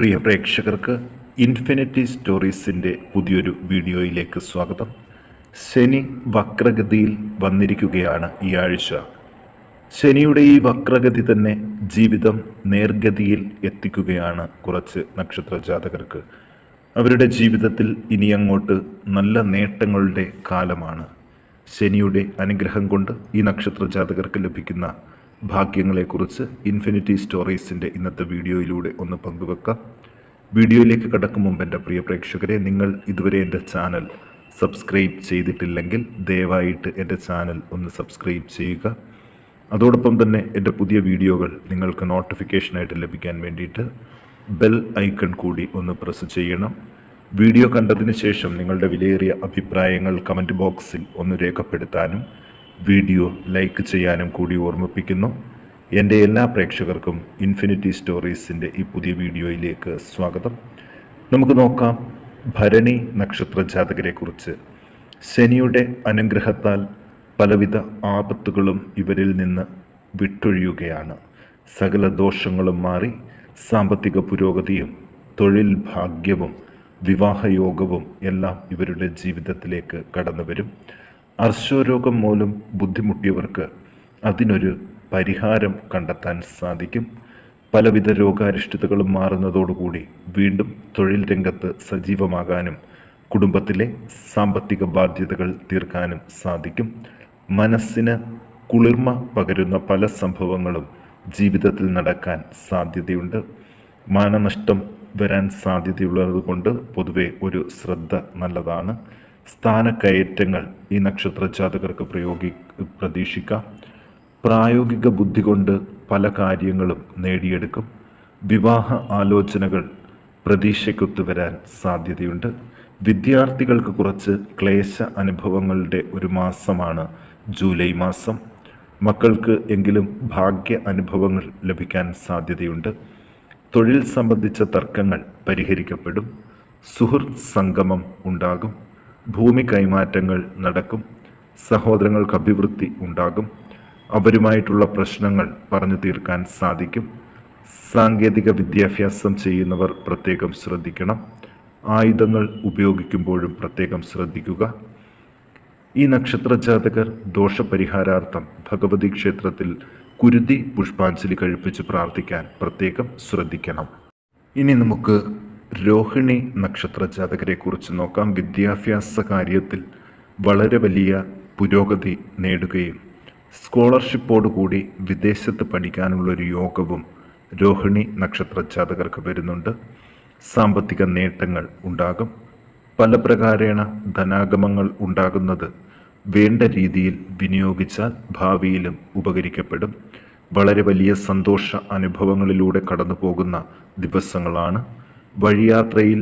പ്രിയ പ്രേക്ഷകർക്ക് ഇൻഫിനിറ്റി സ്റ്റോറീസിൻ്റെ പുതിയൊരു വീഡിയോയിലേക്ക് സ്വാഗതം. ശനി വക്രഗതിയിൽ വന്നിരിക്കുകയാണ് ഈ ആഴ്ച. ശനിയുടെ ഈ വക്രഗതി തന്നെ ജീവിതം നേർഗതിയിൽ എത്തിക്കുകയാണ് കുറച്ച് നക്ഷത്ര ജാതകർക്ക്. അവരുടെ ജീവിതത്തിൽ ഇനിയങ്ങോട്ട് നല്ല നേട്ടങ്ങളുടെ കാലമാണ്. ശനിയുടെ അനുഗ്രഹം കൊണ്ട് ഈ നക്ഷത്ര ജാതകർക്ക് ലഭിക്കുന്ന ഭാഗ്യങ്ങളെക്കുറിച്ച് ഇൻഫിനിറ്റി സ്റ്റോറീസിൻ്റെ ഇന്നത്തെ വീഡിയോയിലൂടെ ഒന്ന് പങ്കുവെക്കാം. വീഡിയോയിലേക്ക് കടക്കും മുമ്പ് എൻ്റെ പ്രിയ പ്രേക്ഷകരെ, നിങ്ങൾ ഇതുവരെ എൻ്റെ ചാനൽ സബ്സ്ക്രൈബ് ചെയ്തിട്ടില്ലെങ്കിൽ ദയവായിട്ട് എൻ്റെ ചാനൽ ഒന്ന് സബ്സ്ക്രൈബ് ചെയ്യുക. അതോടൊപ്പം തന്നെ എൻ്റെ പുതിയ വീഡിയോകൾ നിങ്ങൾക്ക് നോട്ടിഫിക്കേഷനായിട്ട് ലഭിക്കാൻ വേണ്ടിയിട്ട് ബെൽ ഐക്കൺ കൂടി ഒന്ന് പ്രസ് ചെയ്യണം. വീഡിയോ കണ്ടതിന് ശേഷം നിങ്ങളുടെ വിലയേറിയ അഭിപ്രായങ്ങൾ കമൻറ്റ് ബോക്സിൽ ഒന്ന് രേഖപ്പെടുത്താനും വീഡിയോ ലൈക്ക് ചെയ്യാനും കൂടി ഓർമ്മിപ്പിക്കുന്നു. എൻ്റെ എല്ലാ പ്രേക്ഷകർക്കും ഇൻഫിനിറ്റി സ്റ്റോറീസിൻ്റെ ഈ പുതിയ വീഡിയോയിലേക്ക് സ്വാഗതം. നമുക്ക് നോക്കാം ഭരണി നക്ഷത്ര ജാതകരെക്കുറിച്ച്. ശനിയുടെ അനുഗ്രഹത്താൽ പലവിധ ആപത്തുകളും ഇവരിൽ നിന്ന് വിട്ടൊഴിയുകയാണ്. സകല ദോഷങ്ങളും മാറി സാമ്പത്തിക പുരോഗതിയും തൊഴിൽ ഭാഗ്യവും വിവാഹയോഗവും എല്ലാം ഇവരുടെ ജീവിതത്തിലേക്ക് കടന്നു വരും. അർശോരോഗം മൂലം ബുദ്ധിമുട്ടിയവർക്ക് അതിനൊരു പരിഹാരം കണ്ടെത്താൻ സാധിക്കും. പലവിധ രോഗാരിഷ്ടതകളും മാറുന്നതോടുകൂടി വീണ്ടും തൊഴിൽ രംഗത്ത് സജീവമാകാനും കുടുംബത്തിലെ സാമ്പത്തിക ബാധ്യതകൾ തീർക്കാനും സാധിക്കും. മനസ്സിന് കുളിർമ പകരുന്ന പല സംഭവങ്ങളും ജീവിതത്തിൽ നടക്കാൻ സാധ്യതയുണ്ട്. മാനനഷ്ടം വരാൻ സാധ്യതയുള്ളതുകൊണ്ട് പൊതുവെ ഒരു ശ്രദ്ധ നല്ലതാണ്. സ്ഥാനക്കയറ്റങ്ങൾ ഈ നക്ഷത്ര ജാതകർക്ക് പ്രതീക്ഷിക്കാം. പ്രായോഗിക ബുദ്ധി കൊണ്ട് പല കാര്യങ്ങളും നേടിയെടുക്കും. വിവാഹ ആലോചനകൾ പ്രതീക്ഷയ്ക്കൊത്തു വരാൻ സാധ്യതയുണ്ട്. വിദ്യാർത്ഥികൾക്ക് കുറച്ച് ക്ലേശ അനുഭവങ്ങളുടെ ഒരു മാസമാണ് ജൂലൈ മാസം. മക്കൾക്ക് എങ്കിലും ഭാഗ്യ അനുഭവങ്ങൾ ലഭിക്കാൻ സാധ്യതയുണ്ട്. തൊഴിൽ സംബന്ധിച്ച തർക്കങ്ങൾ പരിഹരിക്കപ്പെടും. സുഹൃത്ത് സംഗമം ഉണ്ടാകും. ഭൂമി കൈമാറ്റങ്ങൾ നടക്കും. സഹോദരങ്ങൾക്ക് അഭിവൃദ്ധി ഉണ്ടാകും. അവരുമായിട്ടുള്ള പ്രശ്നങ്ങൾ പറഞ്ഞു തീർക്കാൻ സാധിക്കും. സാങ്കേതിക വിദ്യാഭ്യാസം ചെയ്യുന്നവർ പ്രത്യേകം ശ്രദ്ധിക്കണം. ആയുധങ്ങൾ ഉപയോഗിക്കുമ്പോഴും പ്രത്യേകം ശ്രദ്ധിക്കുക. ഈ നക്ഷത്ര ജാതകർ ദോഷപരിഹാരാർത്ഥം ഭഗവതി ക്ഷേത്രത്തിൽ കുരുതി പുഷ്പാഞ്ജലി കഴിപ്പിച്ച് പ്രാർത്ഥിക്കാൻ പ്രത്യേകം ശ്രദ്ധിക്കണം. ഇനി നമുക്ക് രോഹിണി നക്ഷത്ര ജാതകരെക്കുറിച്ച് നോക്കാം. വിദ്യാഭ്യാസ കാര്യത്തിൽ വളരെ വലിയ പുരോഗതി നേടുകയും സ്കോളർഷിപ്പോടുകൂടി വിദേശത്ത് പഠിക്കാനുള്ളൊരു യോഗവും രോഹിണി നക്ഷത്ര ജാതകർക്ക് വരുന്നുണ്ട്. സാമ്പത്തിക നേട്ടങ്ങൾ ഉണ്ടാകും. പല പ്രകാരേണ ധനാഗമങ്ങൾ ഉണ്ടാകുന്നത് വേണ്ട രീതിയിൽ വിനിയോഗിച്ചാൽ ഭാവിയിലും ഉപകരിക്കപ്പെടും. വളരെ വലിയ സന്തോഷ അനുഭവങ്ങളിലൂടെ കടന്നു പോകുന്ന ദിവസങ്ങളാണ്. വഴിയാത്രയിൽ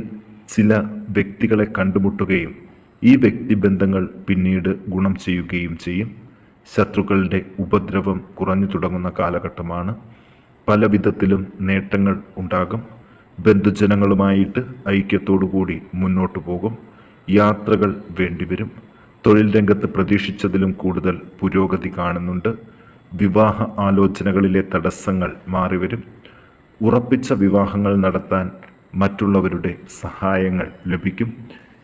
ചില വ്യക്തികളെ കണ്ടുമുട്ടുകയും ഈ വ്യക്തിബന്ധങ്ങൾ പിന്നീട് ഗുണം ചെയ്യുകയും ചെയ്യും. ശത്രുക്കളുടെ ഉപദ്രവം കുറഞ്ഞു തുടങ്ങുന്ന കാലഘട്ടമാണ്. പല വിധത്തിലും നേട്ടങ്ങൾ ഉണ്ടാകും. ബന്ധുജനങ്ങളുമായിട്ട് ഐക്യത്തോടുകൂടി മുന്നോട്ടു പോകും. യാത്രകൾ വേണ്ടിവരും. തൊഴിൽ രംഗത്ത് പ്രതീക്ഷിച്ചതിലും കൂടുതൽ പുരോഗതി കാണുന്നുണ്ട്. വിവാഹ ആലോചനകളിലെ തടസ്സങ്ങൾ മാറിവരും. ഉറപ്പിച്ച വിവാഹങ്ങൾ നടത്താൻ മറ്റുള്ളവരുടെ സഹായങ്ങൾ ലഭിക്കും.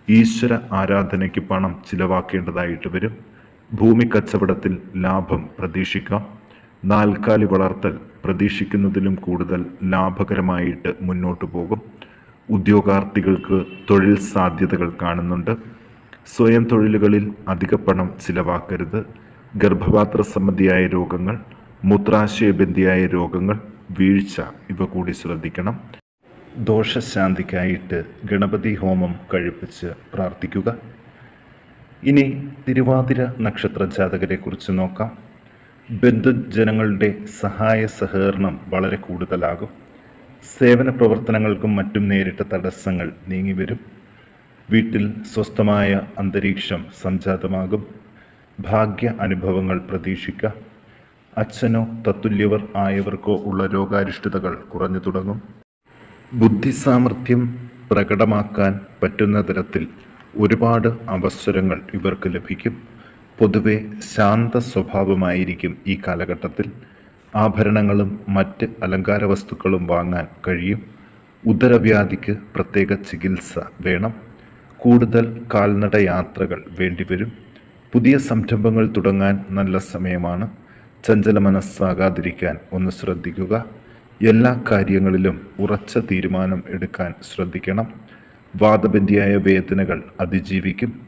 ഈശ്വര ആരാധനയ്ക്ക് പണം ചിലവാക്കേണ്ടതായിട്ട് വരും. ഭൂമി കച്ചവടത്തിൽ ലാഭം പ്രതീക്ഷിക്കാം. നാൽക്കാലി വളർത്തൽ പ്രതീക്ഷിക്കുന്നതിലും കൂടുതൽ ലാഭകരമായിട്ട് മുന്നോട്ടു പോകും. ഉദ്യോഗാർത്ഥികൾക്ക് തൊഴിൽ സാധ്യതകൾ കാണുന്നുണ്ട്. സ്വയം തൊഴിലുകളിൽ അധിക പണം ചിലവാക്കരുത്. ഗർഭപാത്ര സംബന്ധിയായ രോഗങ്ങൾ, മൂത്രാശയബന്ധിയായ രോഗങ്ങൾ, വീഴ്ച ഇവ കൂടി ശ്രദ്ധിക്കണം. ദോഷശാന്തിക്കായിട്ട് ഗണപതി ഹോമം കഴിപ്പിച്ച് പ്രാർത്ഥിക്കുക. ഇനി തിരുവാതിര നക്ഷത്ര ജാതകരെക്കുറിച്ച് നോക്കാം. ബന്ധുജനങ്ങളുടെ സഹായ സഹകരണം വളരെ കൂടുതലാകും. സേവന പ്രവർത്തനങ്ങൾക്കും മറ്റും നേരിട്ട തടസ്സങ്ങൾ നീങ്ങിവരും. വീട്ടിൽ സ്വസ്ഥമായ അന്തരീക്ഷം സംജാതമാകും. ഭാഗ്യ അനുഭവങ്ങൾ പ്രതീക്ഷിക്കാം. അച്ഛനോ തത്തുല്യവർ ആയവർക്കോ ഉള്ള രോഗാരിഷ്ടതകൾ കുറഞ്ഞു തുടങ്ങും. ബുദ്ധിസാമർഥ്യം പ്രകടമാക്കാൻ പറ്റുന്ന തരത്തിൽ ഒരുപാട് അവസരങ്ങൾ ഇവർക്ക് ലഭിക്കും. പൊതുവെ ശാന്ത സ്വഭാവമായിരിക്കും ഈ കാലഘട്ടത്തിൽ. ആഭരണങ്ങളും മറ്റ് അലങ്കാര വസ്തുക്കളും വാങ്ങാൻ കഴിയും. ഉദരവ്യാധിക്ക് പ്രത്യേക ചികിത്സ വേണം. കൂടുതൽ കാൽനട യാത്രകൾ വേണ്ടിവരും. പുതിയ സംരംഭങ്ങൾ തുടങ്ങാൻ നല്ല സമയമാണ്. ചഞ്ചല മനസ്സാകാതിരിക്കാൻ ഒന്ന് ശ്രദ്ധിക്കുക. എല്ലാ കാര്യങ്ങളിലും ഉറച്ച തീരുമാനം എടുക്കാൻ ശ്രദ്ധിക്കണം. വാദബന്ധിയായ വേദനകൾ അതിജീവിക്കും.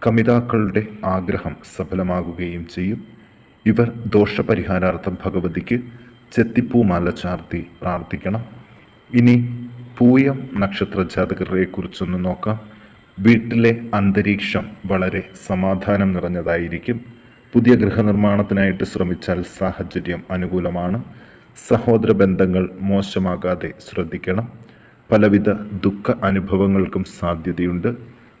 കമിതാക്കളുടെ ആഗ്രഹം സഫലമാകുകയും ചെയ്യും. ഇവർ ദോഷപരിഹാരാർത്ഥം ഭഗവതിക്ക് ചെത്തിപ്പൂമാല ചാർത്തി പ്രാർത്ഥിക്കണം. ഇനി പൂയം നക്ഷത്ര ജാതകരെ കുറിച്ചൊന്ന് നോക്കാം. വീട്ടിലെ അന്തരീക്ഷം വളരെ സമാധാനം നിറഞ്ഞതായിരിക്കും. പുതിയ ഗൃഹനിർമ്മാണത്തിനായിട്ട് ശ്രമിച്ചാൽ സാഹചര്യം അനുകൂലമാണ്. സഹോദര ബന്ധങ്ങൾ മോശമാകാതെ ശ്രദ്ധിക്കണം. പലവിധ ദുഃഖ അനുഭവങ്ങൾക്കും സാധ്യതയുണ്ട്.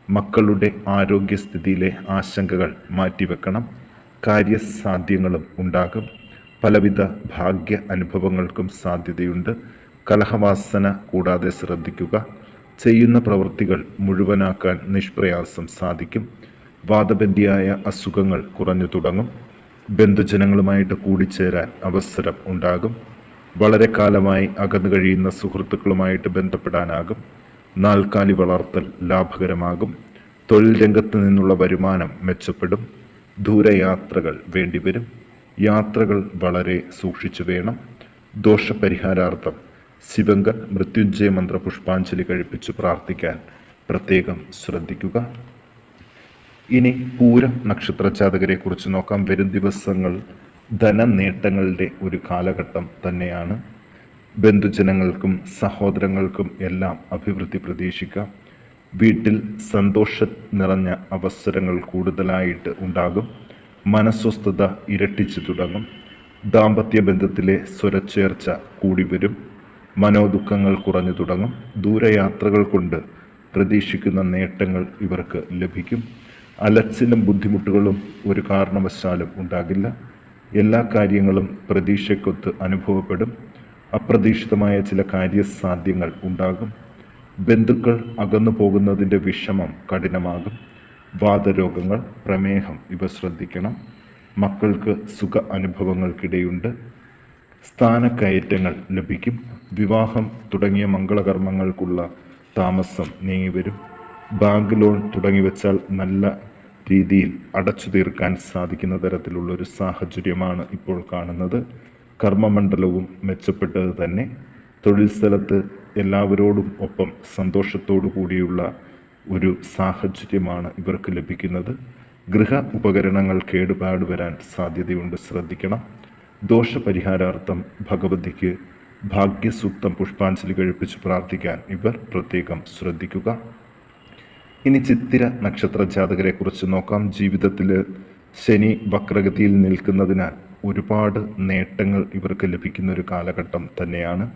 മക്കളുടെ ആരോഗ്യസ്ഥിതിയിലെ ആശങ്കകൾ മാറ്റിവെക്കണം. കാര്യസാധ്യങ്ങളും ഉണ്ടാകും. പലവിധ ഭാഗ്യ അനുഭവങ്ങൾക്കും സാധ്യതയുണ്ട്. കലഹവാസന കൂടാതെ ശ്രദ്ധിക്കുക. ചെയ്യുന്ന പ്രവൃത്തികൾ മുഴുവനാക്കാൻ നിഷ്പ്രയാസം സാധിക്കും. വാദബന്ധിയായ അസുഖങ്ങൾ കുറഞ്ഞു തുടങ്ങും. ബന്ധുജനങ്ങളുമായിട്ട് കൂടിച്ചേരാൻ അവസരം ഉണ്ടാകും. വളരെ കാലമായി അകന്നു കഴിയുന്ന സുഹൃത്തുക്കളുമായിട്ട് ബന്ധപ്പെടാനാകും. നാൽക്കാലി വളർത്തൽ ലാഭകരമാകും. തൊഴിൽ രംഗത്ത് നിന്നുള്ള വരുമാനം മെച്ചപ്പെടും. ദൂരയാത്രകൾ വേണ്ടിവരും. യാത്രകൾ വളരെ സൂക്ഷിച്ചു വേണം. ദോഷപരിഹാരാർത്ഥം ശിവങ്കർ മൃത്യുഞ്ജയ മന്ത്ര പുഷ്പാഞ്ജലി കഴിപ്പിച്ച് പ്രാർത്ഥിക്കാൻ പ്രത്യേകം ശ്രദ്ധിക്കുക. ഇനി പൂരം നക്ഷത്ര ജാതകരെ കുറിച്ച് നോക്കാം. വരും ദിവസങ്ങൾ ധനനേട്ടങ്ങളുടെ ഒരു കാലഘട്ടം തന്നെയാണ്. ബന്ധുജനങ്ങൾക്കും സഹോദരങ്ങൾക്കും എല്ലാം അഭിവൃദ്ധി പ്രതീക്ഷിക്കാം. വീട്ടിൽ സന്തോഷം നിറഞ്ഞ അവസരങ്ങൾ കൂടുതലായിട്ട് ഉണ്ടാകും. മനസ്വസ്ഥത ഇരട്ടിച്ചു തുടങ്ങും. ദാമ്പത്യ ബന്ധത്തിലെ സ്വരച്ചേർച്ച കൂടി വരും. മനോദുഃഖങ്ങൾ കുറഞ്ഞു തുടങ്ങും. ദൂരയാത്രകൾ കൊണ്ട് പ്രതീക്ഷിക്കുന്ന നേട്ടങ്ങൾ ഇവർക്ക് ലഭിക്കും. അലച്ചിലും ബുദ്ധിമുട്ടുകളും ഒരു കാരണവശാലും ഉണ്ടാകില്ല. എല്ലാ കാര്യങ്ങളും പ്രതീക്ഷയ്ക്കൊത്ത് അനുഭവപ്പെടും. അപ്രതീക്ഷിതമായ ചില കാര്യസാധ്യങ്ങൾ ഉണ്ടാകും. ബന്ധുക്കൾ അകന്നു പോകുന്നതിൻ്റെ വിഷമം കഠിനമാകും. വാതരോഗങ്ങൾ, പ്രമേഹം ഇവ ശ്രദ്ധിക്കണം. മക്കൾക്ക് സുഖ അനുഭവങ്ങൾക്കിടയുണ്ട്. സ്ഥാനക്കയറ്റങ്ങൾ ലഭിക്കും. വിവാഹം തുടങ്ങിയ മംഗളകർമ്മങ്ങൾക്കുള്ള താമസം നീങ്ങിവരും. ബാങ്ക് ലോൺ തുടങ്ങി വെച്ചാൽ നല്ല രീതിയിൽ അടച്ചു തീർക്കാൻ സാധിക്കുന്ന തരത്തിലുള്ളൊരു സാഹചര്യമാണ് ഇപ്പോൾ കാണുന്നത്. കർമ്മമണ്ഡലവും മെച്ചപ്പെട്ടത് തന്നെ. തൊഴിൽ സ്ഥലത്ത് എല്ലാവരോടും ഒപ്പം സന്തോഷത്തോടു കൂടിയുള്ള ഒരു സാഹചര്യമാണ് ഇവർക്ക് ലഭിക്കുന്നത്. ഗൃഹ ഉപകരണങ്ങൾ കേടുപാട് വരാൻ സാധ്യതയുണ്ട്, ശ്രദ്ധിക്കണം. ദോഷപരിഹാരാർത്ഥം ഭഗവതിക്ക് ഭാഗ്യസൂക്തം പുഷ്പാഞ്ജലി കഴിപ്പിച്ച് പ്രാർത്ഥിക്കാൻ ഇവർ പ്രത്യേകം ശ്രദ്ധിക്കുക. ഇനി ചിത്തിര നക്ഷത്ര ജാതകരെ കുറിച്ച് നോക്കാം. ജീവിതത്തിൽ ശനി വക്രഗതിയിൽ നിൽക്കുന്നതിനാൽ ഒരുപാട് നേട്ടങ്ങൾ ഇവർക്ക് ലഭിക്കുന്ന ഒരു കാലഘട്ടം തന്നെയാണ്.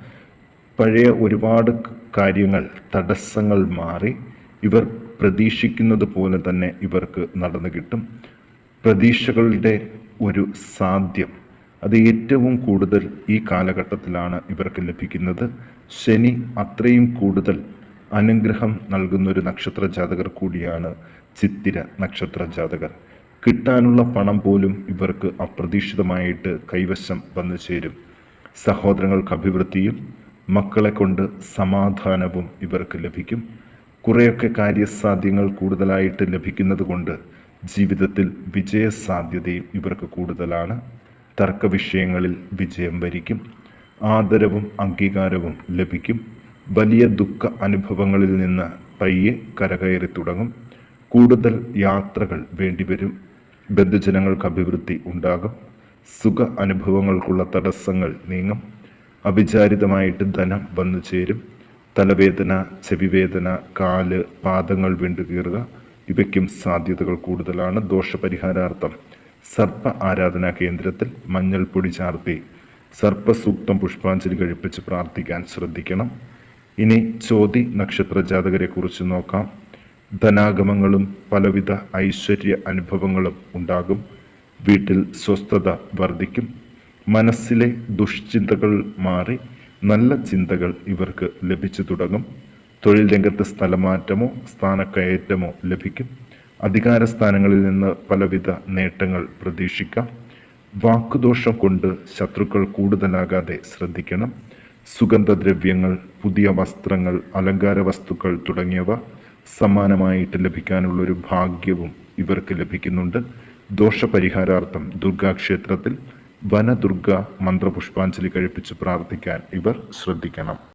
പഴയ ഒരുപാട് കാര്യങ്ങൾ, തടസ്സങ്ങൾ മാറി ഇവർ പ്രതീക്ഷിക്കുന്നത് പോലെ തന്നെ ഇവർക്ക് നടന്നു കിട്ടും. പ്രതീക്ഷകളുടെ ഒരു സാധ്യം അത് ഏറ്റവും കൂടുതൽ ഈ കാലഘട്ടത്തിലാണ് ഇവർക്ക് ലഭിക്കുന്നത്. ശനി അത്രയും കൂടുതൽ അനുഗ്രഹം നൽകുന്നൊരു നക്ഷത്ര ജാതകർ കൂടിയാണ് ചിത്തിര നക്ഷത്ര ജാതകർ. കിട്ടാനുള്ള പണം പോലും ഇവർക്ക് അപ്രതീക്ഷിതമായിട്ട് കൈവശം വന്നു ചേരും. സഹോദരങ്ങൾക്ക് അഭിവൃദ്ധിയും മക്കളെ കൊണ്ട് സമാധാനവും ഇവർക്ക് ലഭിക്കും. കുറേയൊക്കെ കാര്യസാധ്യങ്ങൾ കൂടുതലായിട്ട് ലഭിക്കുന്നത് കൊണ്ട് ജീവിതത്തിൽ വിജയസാധ്യതയും ഇവർക്ക് കൂടുതലാണ്. തർക്ക വിഷയങ്ങളിൽ വിജയം വരിക്കും. ആദരവും അംഗീകാരവും ലഭിക്കും. വലിയ ദുഃഖ അനുഭവങ്ങളിൽ നിന്ന് പയ്യെ കരകയറി തുടങ്ങും. കൂടുതൽ യാത്രകൾ വേണ്ടിവരും. ബന്ധുജനങ്ങൾക്ക് അഭിവൃദ്ധി ഉണ്ടാകും. സുഖ അനുഭവങ്ങൾക്കുള്ള തടസ്സങ്ങൾ നീങ്ങും. അവിചാരിതമായിട്ട് ധനം വന്നു ചേരും. തലവേദന, ചെവിവേദന, കാല്, പാദങ്ങൾ വിണ്ടുകീറുക ഇവയ്ക്കും സാധ്യതകൾ കൂടുതലാണ്. ദോഷപരിഹാരാർത്ഥം സർപ്പ ആരാധനാ കേന്ദ്രത്തിൽ മഞ്ഞൾപ്പൊടി ചാർത്തി സർപ്പസൂക്തം പുഷ്പാഞ്ജലി കഴിപ്പിച്ച് പ്രാർത്ഥിക്കാൻ ശ്രദ്ധിക്കണം. ഇനി ചോതി നക്ഷത്ര ജാതകരെ കുറിച്ച് നോക്കാം. ധനാഗമങ്ങളും പലവിധ ഐശ്വര്യ അനുഭവങ്ങളും ഉണ്ടാകും. വീട്ടിൽ സ്വസ്ഥത വർദ്ധിക്കും. മനസ്സിലെ ദുഷ്ചിന്തകൾ മാറി നല്ല ചിന്തകൾ ഇവർക്ക് ലഭിച്ചു തുടങ്ങും. തൊഴിൽ രംഗത്ത് സ്ഥലമാറ്റമോ സ്ഥാനക്കയറ്റമോ ലഭിക്കും. അധികാര സ്ഥാനങ്ങളിൽ നിന്ന് പലവിധ നേട്ടങ്ങൾ പ്രതീക്ഷിക്കാം. വാക്കുദോഷം കൊണ്ട് ശത്രുക്കൾ കൂടുതലാകാതെ ശ്രദ്ധിക്കണം. സുഗന്ധദ്രവ്യങ്ങൾ, പുതിയ വസ്ത്രങ്ങൾ, അലങ്കാര വസ്തുക്കൾ തുടങ്ങിയവ സമ്മാനമായിട്ട് ലഭിക്കാനുള്ളൊരു ഭാഗ്യവും ഇവർക്ക് ലഭിക്കുന്നുണ്ട്. ദോഷപരിഹാരാർത്ഥം ദുർഗാക്ഷേത്രത്തിൽ വനദുർഗ മന്ത്രപുഷ്പാഞ്ജലി കഴിപ്പിച്ച് പ്രാർത്ഥിക്കാൻ ഇവർ ശ്രദ്ധിക്കണം.